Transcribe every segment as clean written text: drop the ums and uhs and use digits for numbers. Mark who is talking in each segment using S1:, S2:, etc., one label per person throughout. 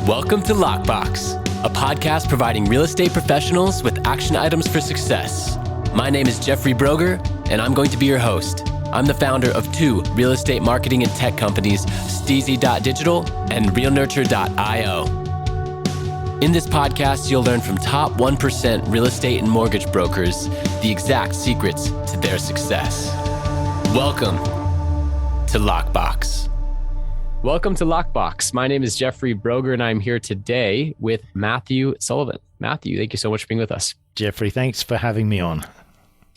S1: Welcome to Lockbox, a podcast providing real estate professionals with action items for success. My name is Jeffrey Broger, and I'm going to be your host. I'm the founder of two real estate marketing and tech companies, STEEZY.Digital and realnurture.io. In this podcast, you'll learn from top 1% real estate and mortgage brokers the exact secrets to their success. Welcome to Lockbox. Welcome to Lockbox. My name is Jeffrey Broger, and I'm here today with Matthew Sullivan. Matthew, thank you so much for being with us.
S2: Jeffrey, thanks for having me on.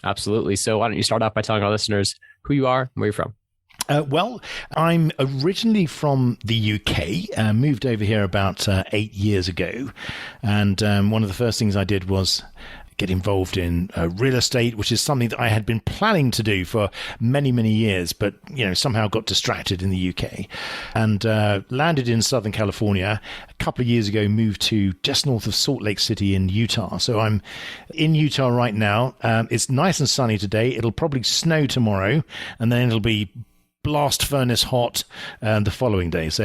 S1: Absolutely. So why don't you start off by telling our listeners who you are and where you're from?
S2: Well, I'm originally from the UK, moved over here about 8 years ago. And one of the first things I did was get involved in real estate, which is something that I had been planning to do for many, many years, but somehow got distracted in the UK and landed in Southern California. A couple of years ago, moved to just north of Salt Lake City in Utah. So I'm in Utah right now. It's nice and sunny today. It'll probably snow tomorrow, and then it'll be blast furnace hot the following day. So,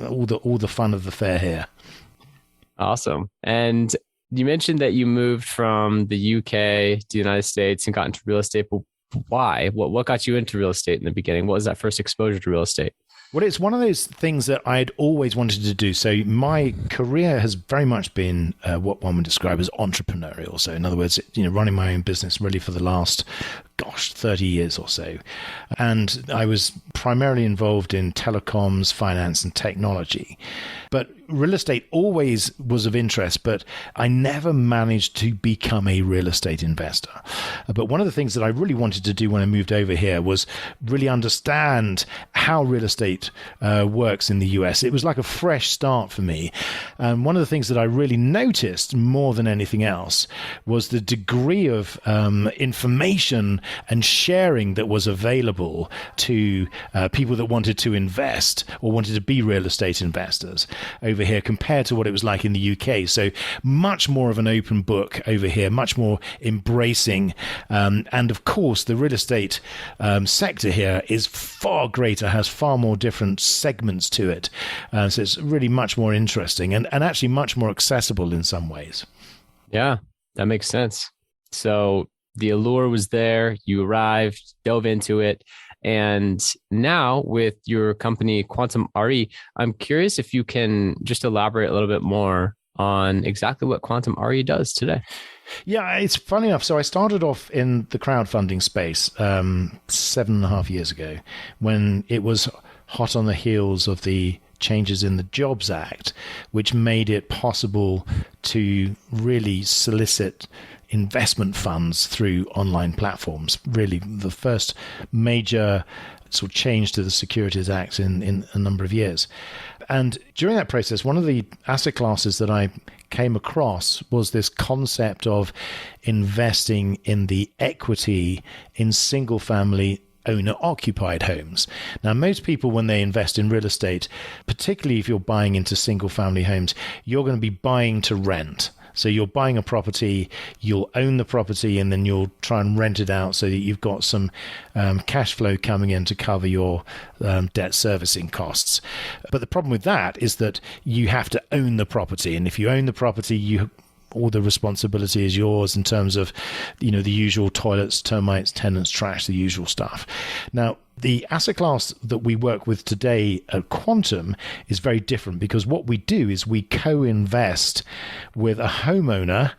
S2: all the fun of the fair here.
S1: Awesome. And you mentioned that you moved from the UK to the United States and got into real estate. But why? What got you into real estate in the beginning? What was that first exposure to real estate?
S2: Well, it's one of those things that I'd always wanted to do. So my career has very much been what one would describe as entrepreneurial. So in other words, running my own business really for the last 30 years or so. And I was primarily involved in telecoms, finance, and technology. But real estate always was of interest, but I never managed to become a real estate investor. But one of the things that I really wanted to do when I moved over here was really understand how real estate works in the US. It was like a fresh start for me. One of the things that I really noticed more than anything else was the degree of information and sharing that was available to people that wanted to invest or wanted to be real estate investors over here compared to what it was like in the UK. So much more of an open book over here, much more embracing. And of course, the real estate sector here is far greater, has far more different segments to it. So it's really much more interesting and actually much more accessible in some ways.
S1: Yeah, that makes sense. So the allure was there, you arrived, dove into it. And now with your company, Quantum RE, I'm curious if you can just elaborate a little bit more on exactly what Quantum RE does today.
S2: Yeah, it's funny enough. So I started off in the crowdfunding space 7.5 years ago when it was hot on the heels of the changes in the Jobs Act, which made it possible to really solicit investment funds through online platforms. Really the first major sort of change to the Securities Act in a number of years. And during that process, one of the asset classes that I came across was this concept of investing in the equity in single family owner-occupied homes. Now, most people, when they invest in real estate, particularly if you're buying into single-family homes, you're going to be buying to rent. So you're buying a property, you'll own the property, and then you'll try and rent it out so that you've got some cash flow coming in to cover your debt servicing costs. But the problem with that is that you have to own the property. And if you own the property, all the responsibility is yours in terms of, the usual toilets, termites, tenants, trash, the usual stuff. Now, the asset class that we work with today at Quantum is very different because what we do is we co-invest with a homeowner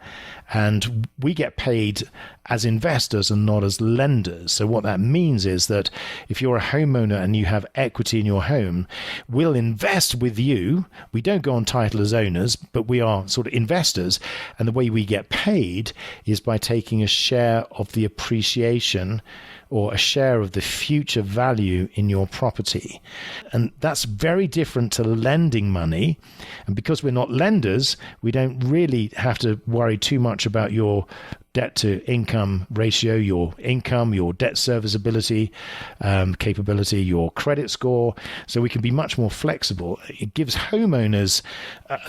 S2: and we get paid as investors and not as lenders. So what that means is that if you're a homeowner and you have equity in your home, we'll invest with you. We don't go on title as owners, but we are sort of investors. And the way we get paid is by taking a share of the appreciation or a share of the future value in your property. And that's very different to lending money. And because we're not lenders, we don't really have to worry too much about your debt to income ratio, your income, your debt serviceability capability, your credit score. So we can be much more flexible. It gives homeowners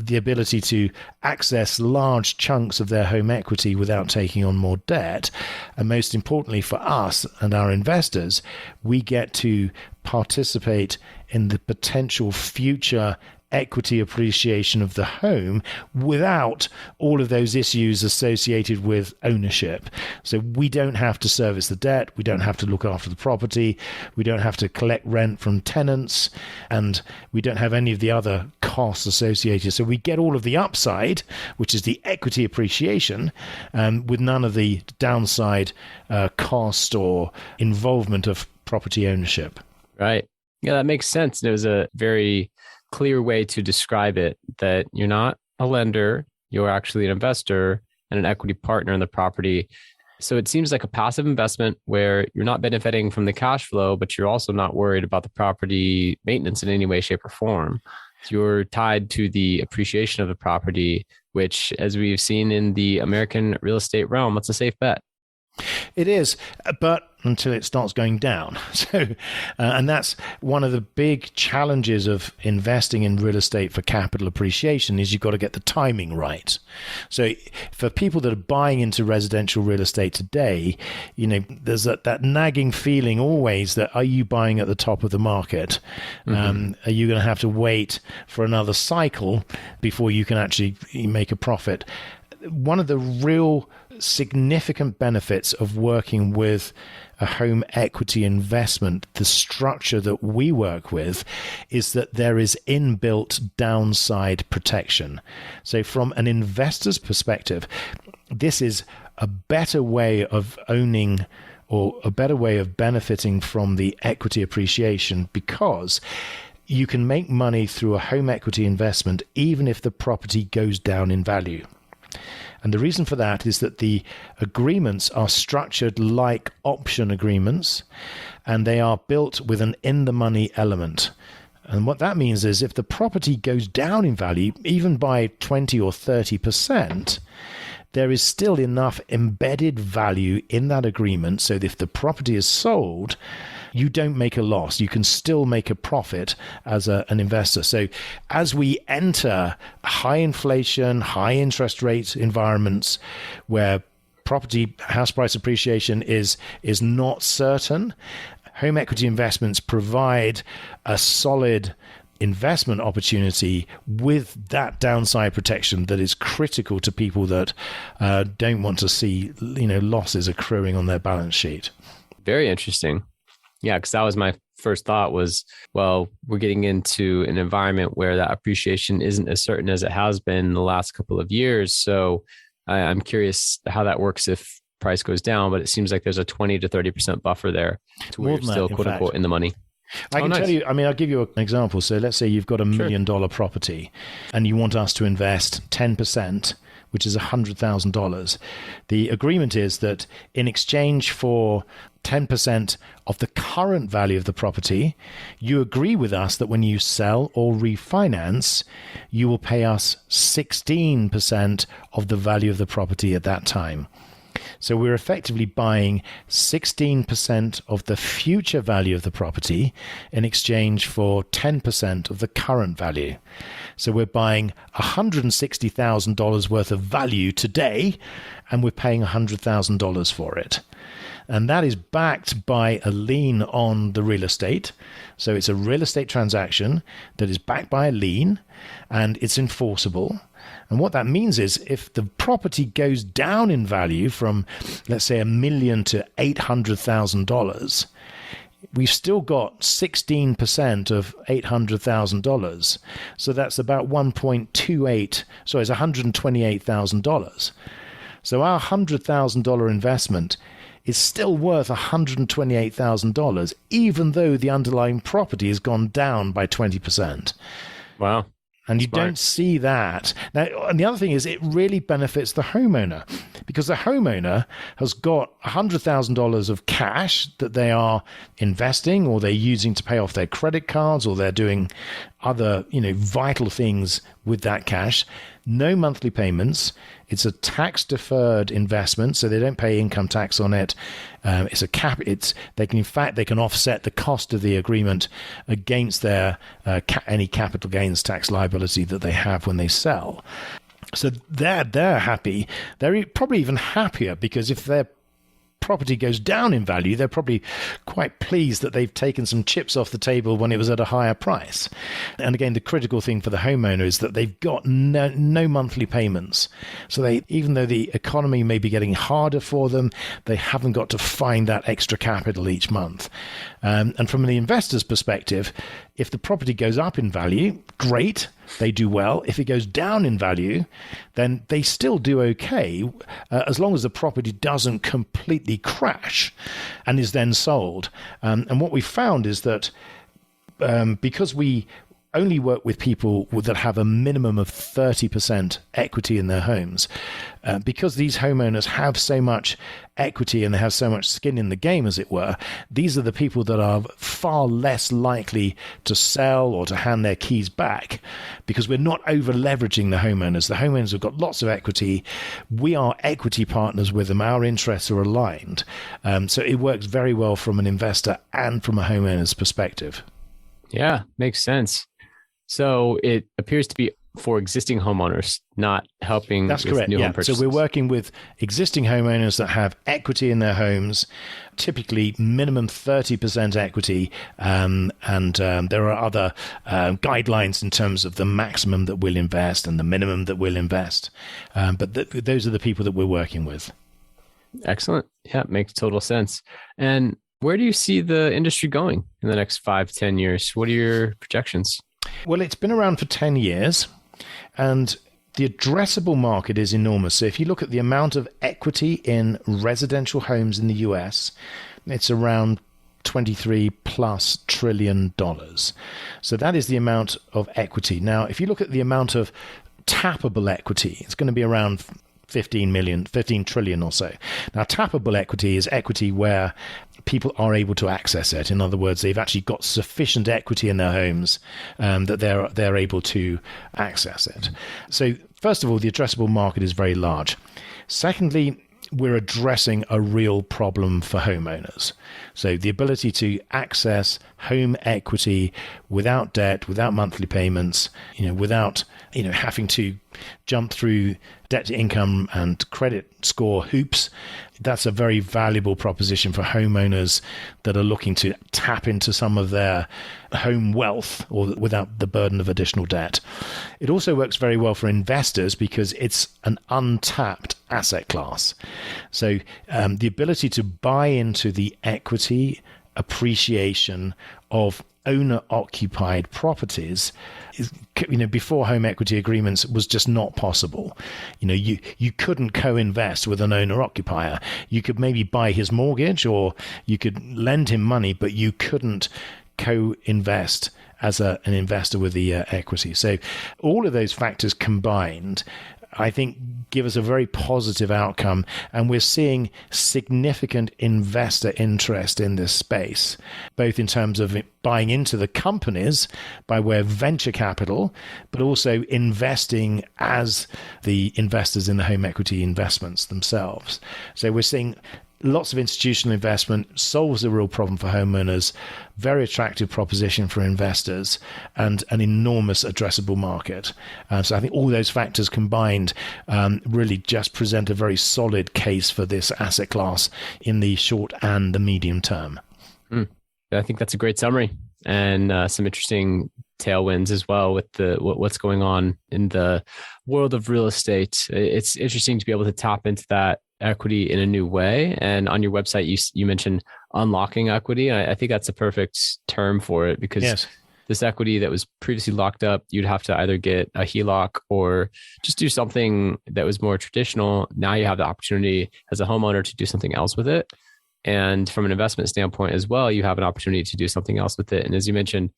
S2: the ability to access large chunks of their home equity without taking on more debt. And most importantly for us and our investors, we get to participate in the potential future equity appreciation of the home without all of those issues associated with ownership. So we don't have to service the debt, we don't have to look after the property, we don't have to collect rent from tenants, and we don't have any of the other costs associated. So we get all of the upside, which is the equity appreciation, with none of the downside cost or involvement of property ownership.
S1: Right. Yeah, that makes sense. And it was a very clear way to describe it, that you're not a lender, you're actually an investor and an equity partner in the property. So it seems like a passive investment where you're not benefiting from the cash flow, but you're also not worried about the property maintenance in any way, shape, or form. So you're tied to the appreciation of the property, which, as we've seen in the American real estate realm, that's a safe bet.
S2: It is, but until it starts going down. So, and that's one of the big challenges of investing in real estate for capital appreciation, is you've got to get the timing right. So for people that are buying into residential real estate today, there's that nagging feeling always that, are you buying at the top of the market? Mm-hmm. Are you going to have to wait for another cycle before you can actually make a profit? One of the real significant benefits of working with a home equity investment, the structure that we work with, is that there is inbuilt downside protection. So from an investor's perspective, this is a better way of owning, or a better way of benefiting from the equity appreciation, because you can make money through a home equity investment even if the property goes down in value. And the reason for that is that the agreements are structured like option agreements, and they are built with an in-the-money element. And what that means is, if the property goes down in value, even by 20 or 30%, there is still enough embedded value in that agreement so that if the property is sold, you don't make a loss. You can still make a profit as an investor. So as we enter high inflation, high interest rate environments where property house price appreciation is not certain, home equity investments provide a solid investment opportunity with that downside protection that is critical to people that don't want to see losses accruing on their balance sheet.
S1: Very interesting. Yeah, because that was my first thought was, well, we're getting into an environment where that appreciation isn't as certain as it has been the last couple of years. So I'm curious how that works if price goes down, but it seems like there's a 20 to 30% buffer there to where you're still, quote unquote, in the money.
S2: I can tell you, I'll give you an example. So let's say you've got $1 million property and you want us to invest 10%, which is $100,000. The agreement is that in exchange for 10% of the current value of the property, you agree with us that when you sell or refinance, you will pay us 16% of the value of the property at that time. So we're effectively buying 16% of the future value of the property in exchange for 10% of the current value. So we're buying $160,000 worth of value today, and we're paying $100,000 for it. And that is backed by a lien on the real estate. So it's a real estate transaction that is backed by a lien, and it's enforceable. And what that means is, if the property goes down in value from, let's say, $1 million to $800,000, we've still got 16% of $800,000. So that's about it's $128,000. So our $100,000 investment is still worth $128,000, even though the underlying property has gone down by 20%.
S1: Wow.
S2: And you don't see that. Now, and the other thing is, it really benefits the homeowner, because the homeowner has got $100,000 of cash that they are investing, or they're using to pay off their credit cards, or they're doing other, vital things with that cash. No monthly payments. It's a tax-deferred investment, so they don't pay income tax on it. It's a cap. They can offset the cost of the agreement against their any capital gains tax liability that they have when they sell. So they're happy. They're probably even happier, because if their property goes down in value, they're probably quite pleased that they've taken some chips off the table when it was at a higher price. And again, the critical thing for the homeowner is that they've got no monthly payments. So even though the economy may be getting harder for them, they haven't got to find that extra capital each month. And from the investor's perspective, if the property goes up in value, great, they do well. If it goes down in value, then they still do okay, as long as the property doesn't completely crash and is then sold. And what we found is that because we only work with people that have a minimum of 30% equity in their homes, because these homeowners have so much equity and they have so much skin in the game, as it were, these are the people that are far less likely to sell or to hand their keys back, because we're not over leveraging the homeowners. The homeowners have got lots of equity. We are equity partners with them. Our interests are aligned. So it works very well from an investor and from a homeowner's perspective.
S3: Yeah, makes sense. So it appears to be for existing homeowners, not helping
S2: That's
S3: with
S2: correct.
S3: new
S2: Yeah.
S3: home purchases.
S2: So we're working with existing homeowners that have equity in their homes, typically minimum 30% equity. And there are other guidelines in terms of the maximum that we'll invest and the minimum that we'll invest. But those are the people that we're working with.
S3: Excellent. Yeah, makes total sense. And where do you see the industry going in the next 5-10 years? What are your projections?
S2: Well, it's been around for 10 years, and the addressable market is enormous. So if you look at the amount of equity in residential homes in the US, it's around $23+ trillion. So that is the amount of equity. Now, if you look at the amount of tappable equity, it's going to be around 15 trillion or so. Now, tappable equity is equity where people are able to access it. In other words, they've actually got sufficient equity in their homes that they're able to access it. So first of all, the addressable market is very large. Secondly, we're addressing a real problem for homeowners. So the ability to access home equity without debt, without monthly payments, without having to jump through debt to income and credit score hoops. That's a very valuable proposition for homeowners that are looking to tap into some of their home wealth or without the burden of additional debt. It also works very well for investors because it's an untapped asset class. So the ability to buy into the equity appreciation of owner-occupied properties is, before home equity agreements was just not possible. You couldn't co-invest with an owner-occupier. You could maybe buy his mortgage or you could lend him money, but you couldn't co-invest as an investor with the equity. So all of those factors combined, I think, give us a very positive outcome, and we're seeing significant investor interest in this space, both in terms of buying into the companies by way of venture capital, but also investing as the investors in the home equity investments themselves. So we're seeing lots of institutional investment, solves a real problem for homeowners, very attractive proposition for investors, and an enormous addressable market. So I think all those factors combined really just present a very solid case for this asset class in the short and the medium term.
S3: I think that's a great summary, and some interesting tailwinds as well with what's going on in the world of real estate. It's interesting to be able to tap into that equity in a new way. And on your website, you mentioned unlocking equity. And I think that's a perfect term for it, because this equity that was previously locked up, you'd have to either get a HELOC or just do something that was more traditional. Now you have the opportunity as a homeowner to do something else with it. And from an investment standpoint as well, you have an opportunity to do something else with it. And as you mentioned,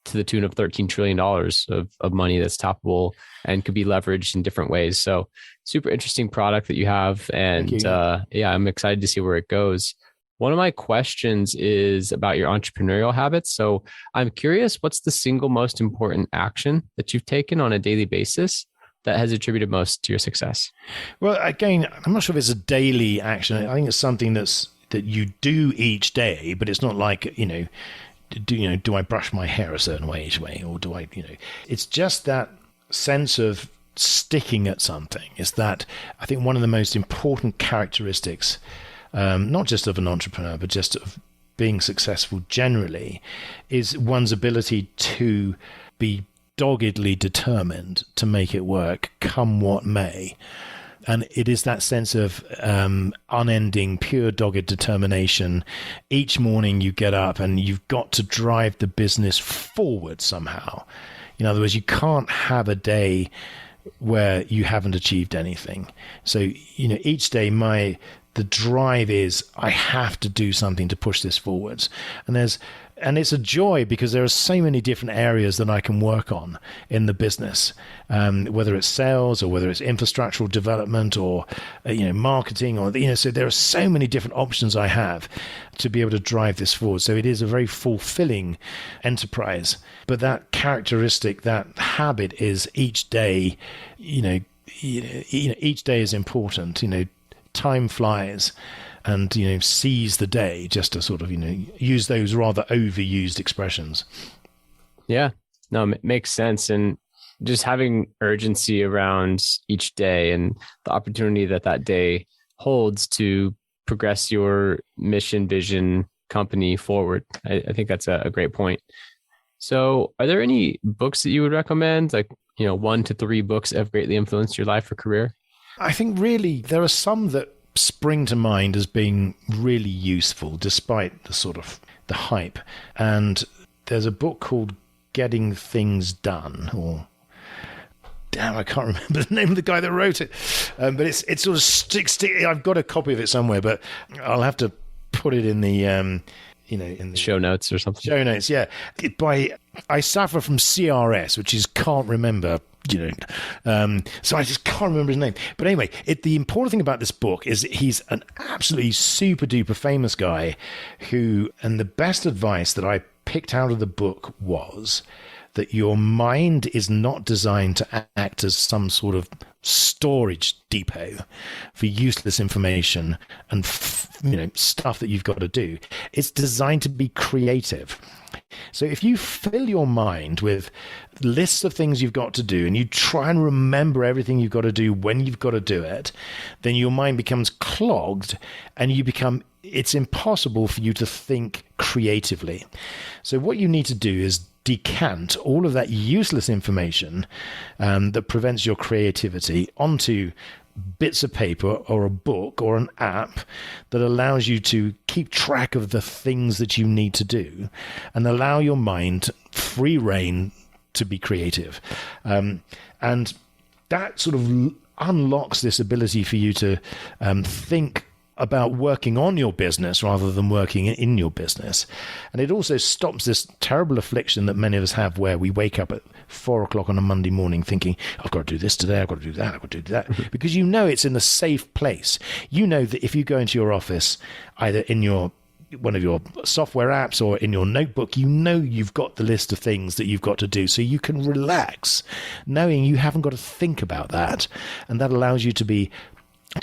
S3: to the tune of $13 trillion of money that's tappable and could be leveraged in different ways. So super interesting product that you have. And I'm excited to see where it goes. One of my questions is about your entrepreneurial habits. So I'm curious, what's the single most important action that you've taken on a daily basis that has attributed most to your success?
S2: Well, again, I'm not sure if it's a daily action. I think it's something that you do each day, but it's not like, do I brush my hair a certain way each way, or do I, it's just that sense of sticking at something. Is that, I think, one of the most important characteristics not just of an entrepreneur, but just of being successful generally, is one's ability to be doggedly determined to make it work, come what may. And it is that sense of unending, pure dogged determination. Each morning you get up and you've got to drive the business forward somehow. In other words, you can't have a day where you haven't achieved anything. So, each day the drive is, I have to do something to push this forwards. And it's a joy because there are so many different areas that I can work on in the business, whether it's sales or whether it's infrastructural development or, marketing or, so there are so many different options I have to be able to drive this forward. So it is a very fulfilling enterprise. But that characteristic, that habit is each day, each day is important, time flies. And, seize the day, just to sort of, use those rather overused expressions.
S3: Yeah, no, it makes sense. And just having urgency around each day and the opportunity that day holds to progress your mission, vision, company forward. I think that's a great point. So are there any books that you would recommend? Like, 1 to 3 books that have greatly influenced your life or career?
S2: I think really there are some that spring to mind as being really useful despite the sort of the hype. And there's a book called Getting Things Done, or damn, I can't remember the name of the guy that wrote it. But it's sort of stick. I've got a copy of it somewhere, but I'll have to put it in the in the
S3: show notes or something.
S2: Show notes, yeah. I suffer from CRS, which is can't remember. So I just can't remember his name. But anyway, the important thing about this book is that he's an absolutely super duper famous guy and the best advice that I picked out of the book was that your mind is not designed to act as some sort of storage depot for useless information and stuff that you've got to do. It's designed to be creative. So if you fill your mind with lists of things you've got to do and you try and remember everything you've got to do when you've got to do it, then your mind becomes clogged and it's impossible for you to think creatively. So what you need to do is decant all of that useless information that prevents your creativity onto bits of paper or a book or an app that allows you to keep track of the things that you need to do and allow your mind free rein to be creative. And that sort of unlocks this ability for you to think about working on your business rather than working in your business. And it also stops this terrible affliction that many of us have where we wake up at 4:00 on a Monday morning thinking, I've got to do this today, I've got to do that, I've got to do that. Because it's in a safe place. You know that if you go into your office, either in one of your software apps or in your notebook, you've got the list of things that you've got to do. So you can relax knowing you haven't got to think about that. And that allows you to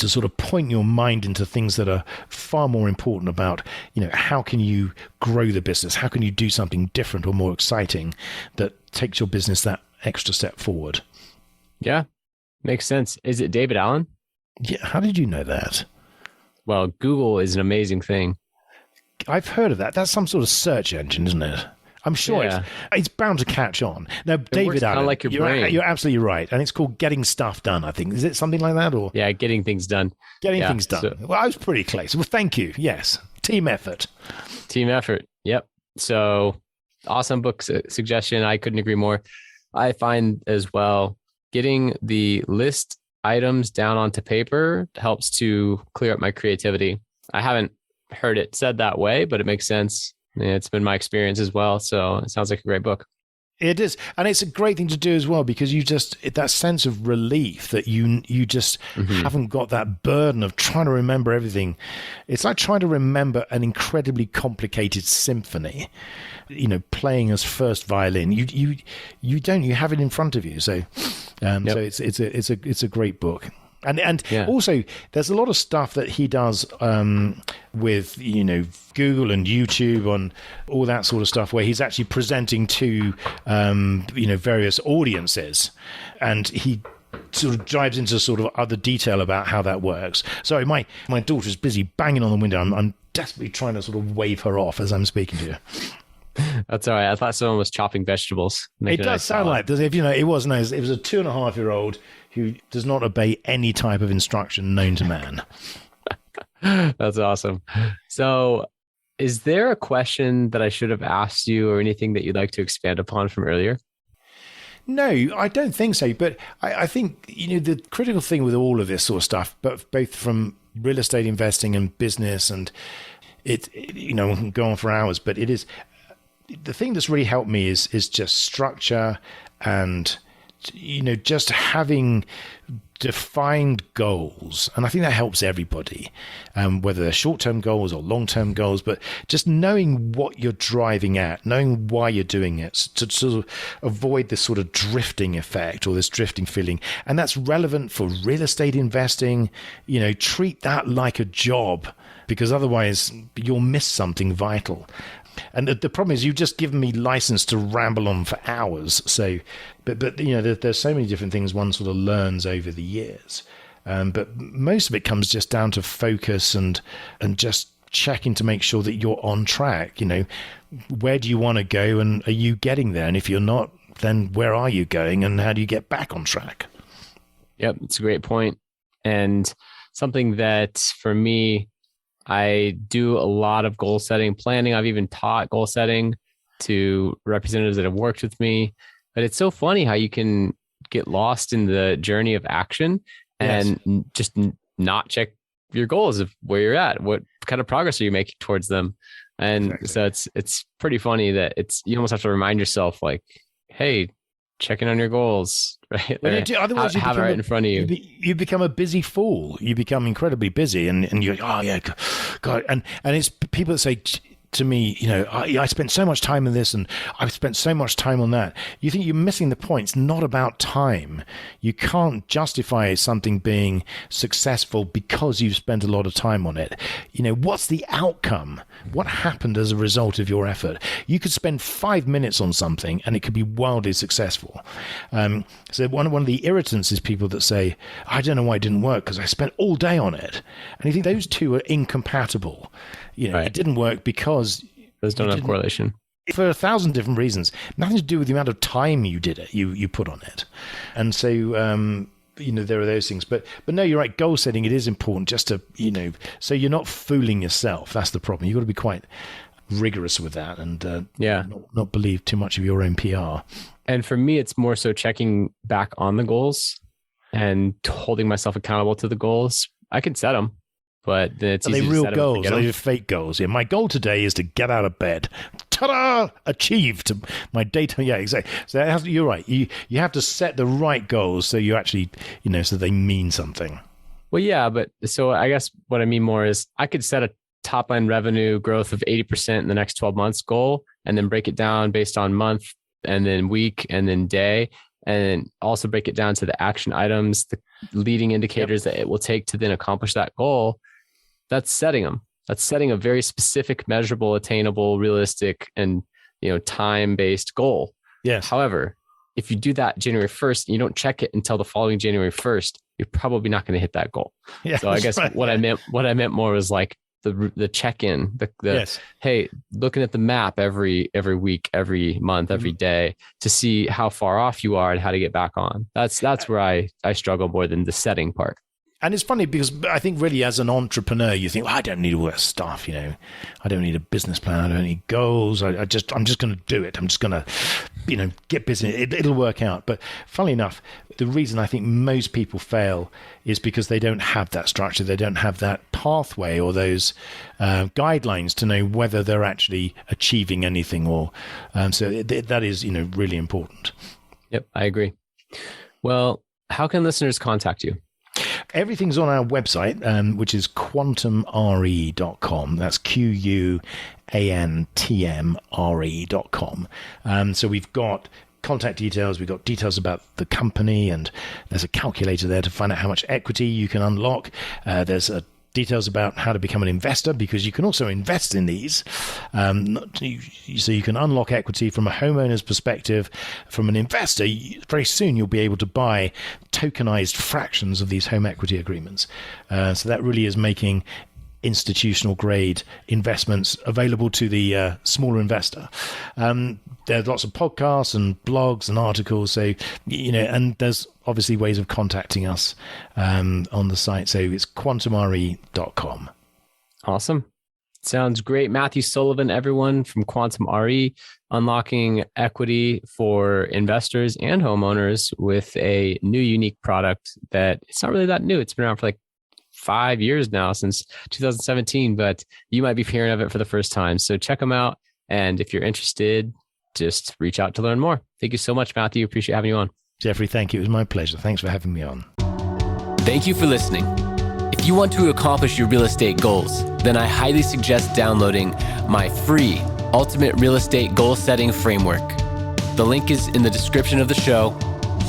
S2: sort of point your mind into things that are far more important about, how can you grow the business? How can you do something different or more exciting that takes your business that extra step forward?
S3: Yeah, makes sense. Is it David Allen?
S2: Yeah. How did you know that?
S3: Well, Google is an amazing thing.
S2: I've heard of that. That's some sort of search engine, isn't it? I'm sure it's bound to catch on. Now, David Allen,
S3: like your brain.
S2: You're absolutely right. And it's called Getting Stuff Done, I think. Is it something like that? Or
S3: yeah, Getting Things Done.
S2: Getting Things Done. Well, I was pretty close. Well, thank you. Yes. Team effort.
S3: Team effort. Yep. So awesome book suggestion. I couldn't agree more. I find as well, getting the list items down onto paper helps to clear up my creativity. I haven't heard it said that way, but it makes sense. It's been my experience as well. So it sounds like a great book.
S2: It is. And it's a great thing to do as well, because that sense of relief that you just haven't got that burden of trying to remember everything. It's like trying to remember an incredibly complicated symphony, playing as first violin. You have it in front of you. So, so it's a great book. And also, there's a lot of stuff that he does with, Google and YouTube on all that sort of stuff, where he's actually presenting to, various audiences. And he sort of dives into sort of other detail about how that works. Sorry, my daughter's busy banging on the window. I'm desperately trying to sort of wave her off as I'm speaking to you.
S3: That's all right. I thought someone was chopping vegetables.
S2: It does sound like, if you know, it was a 2.5-year-old who does not obey any type of instruction known to man.
S3: That's awesome. So, is there a question that I should have asked you, or anything that you'd like to expand upon from earlier?
S2: No, I don't think so. But I think, the critical thing with all of this sort of stuff, but both from real estate investing and business, and we can go on for hours, but it is the thing that's really helped me is just structure and, just having defined goals. And I think that helps everybody, whether they're short-term goals or long-term goals, but just knowing what you're driving at, knowing why you're doing it, to sort of avoid this sort of drifting effect or this drifting feeling. And that's relevant for real estate investing. Treat that like a job, because otherwise you'll miss something vital. And the problem is, you've just given me license to ramble on for hours. So, but there's so many different things one sort of learns over the years. But most of it comes just down to focus and just checking to make sure that you're on track. Where do you want to go, and are you getting there? And if you're not, then where are you going, and how do you get back on track?
S3: Yep, it's a great point. And something that for me, I do a lot of goal setting, planning. I've even taught goal setting to representatives that have worked with me. But it's so funny how you can get lost in the journey of action and just not check your goals of where you're at. What kind of progress are you making towards them? And so it's pretty funny that you almost have to remind yourself, like, hey, checking on your goals, right?
S2: Otherwise,
S3: have it right in front of you.
S2: You become a busy fool. You become incredibly busy, and you're, oh yeah, God. And it's people that say to me, I spent so much time on this and I've spent so much time on that. You think you're missing the point. It's not about time. You can't justify something being successful because you've spent a lot of time on it. What's the outcome? What happened as a result of your effort? You could spend 5 minutes on something and it could be wildly successful. So one of the irritants is people that say, I don't know why it didn't work because I spent all day on it. And you think those two are incompatible.
S3: Right.
S2: It didn't work because
S3: those don't have correlation
S2: for 1,000 different reasons. Nothing to do with the amount of time you did it, you put on it. And so, there are those things. But no, you're right. Goal setting, it is important just to, so you're not fooling yourself. That's the problem. You've got to be quite rigorous with that and not believe too much of your own PR.
S3: And for me, it's more so checking back on the goals and holding myself accountable to the goals. I can set them, but it's easy to set them. Are they real
S2: goals? Are they fake goals? Yeah. My goal today is to get out of bed. Ta-da! Achieved my daytime. Yeah, exactly. So you're right. You have to set the right goals so you actually, so they mean something.
S3: Well, yeah, but so I guess what I mean more is I could set a top line revenue growth of 80% in the next 12 months goal, and then break it down based on month and then week and then day, and then also break it down to the action items, the leading indicators that it will take to then accomplish that goal. That's setting them. That's setting a very specific, measurable, attainable, realistic, and time-based goal.
S2: Yes.
S3: However, if you do that January 1st and you don't check it until the following January 1st, you're probably not going to hit that goal. Yeah, so I guess right. what I meant more was like the check-in, yes. Hey, looking at the map every week, every month, every day to see how far off you are and how to get back on. That's where I struggle more than the setting part.
S2: And it's funny because I think really as an entrepreneur, you think, well, I don't need all that stuff, I don't need a business plan. I don't need goals. I'm just going to do it. I'm just going to, get busy. It'll work out. But funnily enough, the reason I think most people fail is because they don't have that structure. They don't have that pathway or those guidelines to know whether they're actually achieving anything or, so that is, really important.
S3: Yep, I agree. Well, how can listeners contact you?
S2: Everything's on our website, which is quantumre.com. That's QUANTMRE.com. So we've got contact details. We've got details about the company, and there's a calculator there to find out how much equity you can unlock. There's a details about how to become an investor, because you can also invest in these. So you can unlock equity from a homeowner's perspective. From an investor, very soon you'll be able to buy tokenized fractions of these home equity agreements. So that really is making institutional grade investments available to the smaller investor. There's lots of podcasts and blogs and articles. So, and there's obviously ways of contacting us on the site. So it's quantumre.com.
S3: Awesome. Sounds great. Matthew Sullivan, everyone from Quantum RE, unlocking equity for investors and homeowners with a new unique product that it's not really that new. It's been around for like 5 years now, since 2017, but you might be hearing of it for the first time. So check them out. And if you're interested, just reach out to learn more. Thank you so much, Matthew. Appreciate having you on.
S2: Jeffrey, thank you. It was my pleasure. Thanks for having me on.
S1: Thank you for listening. If you want to accomplish your real estate goals, then I highly suggest downloading my free Ultimate Real Estate Goal Setting Framework. The link is in the description of the show,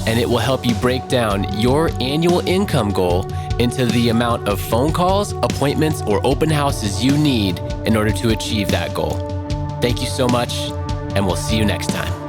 S1: and it will help you break down your annual income goal into the amount of phone calls, appointments, or open houses you need in order to achieve that goal. Thank you so much, and we'll see you next time.